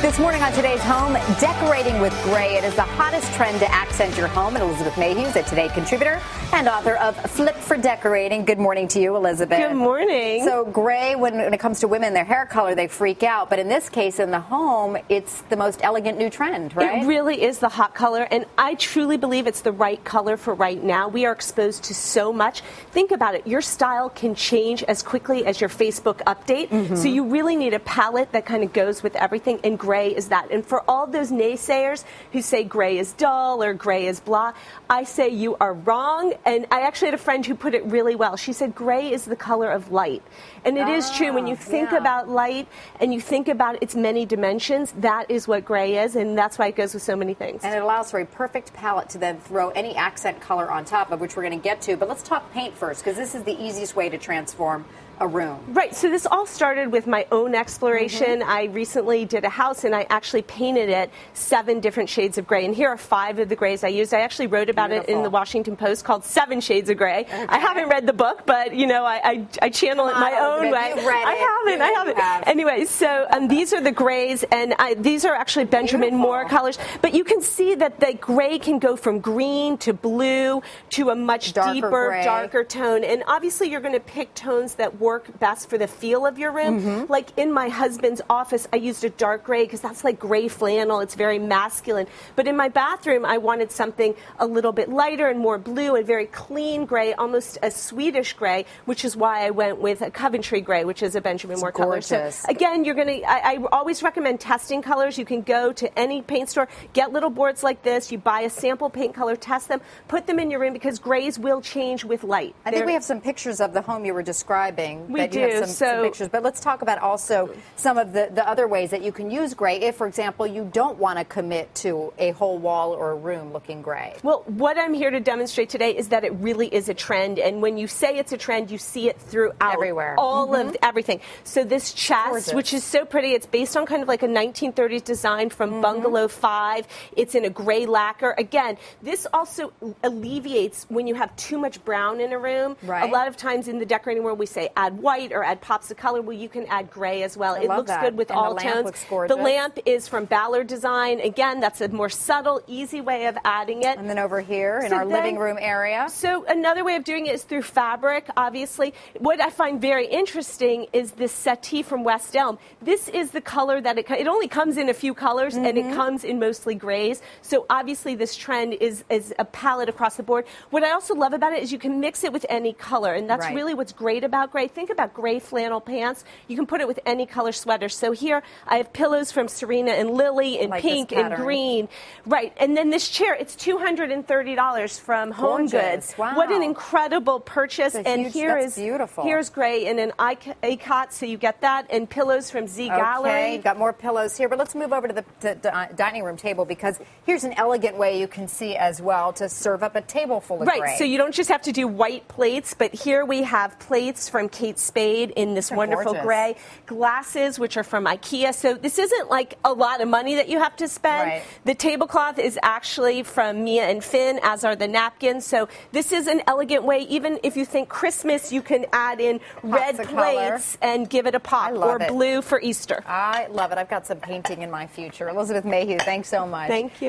This morning on Today's Home, decorating with gray. It is the hottest trend to accent your home. And Elizabeth Mayhew is a Today contributor and author of Flip for Decorating. Good morning to you, Elizabeth. Good morning. So gray, when it comes to women, their hair color, they freak out. But in this case, in the home, it's the most elegant new trend, right? It really is the hot color. And I truly believe it's the right color for right now. We are exposed to so much. Think about it. Your style can change as quickly as your Facebook update. So you really need a palette that kind of goes with everything. And gray is that. And for all those naysayers who say gray is dull or gray is blah, I say you are wrong. And I actually had a friend who put it really well. She said gray is the color of light. And it is true. When you think about light and you think about its many dimensions, that is what gray is. And that's why it goes with so many things. And it allows for a perfect palette to then throw any accent color on top of, which we're going to get to. But let's talk paint first, because this is the easiest way to transform a room. Right. So this all started with my own exploration. I recently did a house and I actually painted it 7 different shades of gray. And here are 5 of the grays I used. I actually wrote about it in the Washington Post called 7 Shades of Gray. Okay. I haven't read the book, but you know, I channel it my own way. I haven't. Anyway, so these are the grays, and these are actually Benjamin Moore colors. But you can see that the gray can go from green to blue to a much deeper, darker tone. And obviously you're going to pick tones that work best for the feel of your room. Like in my husband's office, I used a dark gray because that's like gray flannel. It's very masculine. But in my bathroom, I wanted something a little bit lighter and more blue, and very clean gray, almost a Swedish gray, which is why I went with a Coventry gray, which is a Benjamin Moore color. So again, you're going to, I always recommend testing colors. You can go to any paint store, get little boards like this, you buy a sample paint color, test them, put them in your room, because grays will change with light. I think we have some pictures of the home you were describing. We do. You have some pictures, but let's talk about also some of the other ways that you can use gray if, for example, you don't want to commit to a whole wall or a room looking gray. Well, what I'm here to demonstrate today is that it really is a trend, and when you say it's a trend, you see it throughout. Everywhere. All of everything. So this chest, which is so pretty, it's based on kind of like a 1930s design from Bungalow 5. It's in a gray lacquer. Again, this also alleviates when you have too much brown in a room. Right. A lot of times in the decorating world, we say add white or add pops of color. Well, you can add gray as well. It looks good with all tones. The lamp is from Ballard Design. Again, that's a more subtle, easy way of adding it. And then over here in our living room area. So another way of doing it is through fabric, obviously. What I find very interesting is this settee from West Elm. This is the color that it only comes in a few colors, and it comes in mostly grays. So obviously this trend is a palette across the board. What I also love about it is you can mix it with any color, and that's really what's great about gray. Think about gray flannel pants. You can put it with any color sweater. So here I have pillows from Serena and Lily in pink and green. Right. And then this chair, it's $230 from Home Goods. Wow. What an incredible purchase. And here's gray in an icot, so you get that, and pillows from Z Gallery. Okay, you've got more pillows here, but let's move over to the dining room table, because here's an elegant way you can see as well to serve up a table full of gray. Right, so you don't just have to do white plates, but here we have plates from Kate Spade in this wonderful gray. Glasses, which are from IKEA. So this isn't like a lot of money that you have to spend. Right. The tablecloth is actually from Mia and Finn, as are the napkins. So this is an elegant way. Even if you think Christmas, you can add in red plates and give it a pop, or blue for Easter. I love it. I've got some painting in my future. Elizabeth Mayhew, thanks so much. Thank you.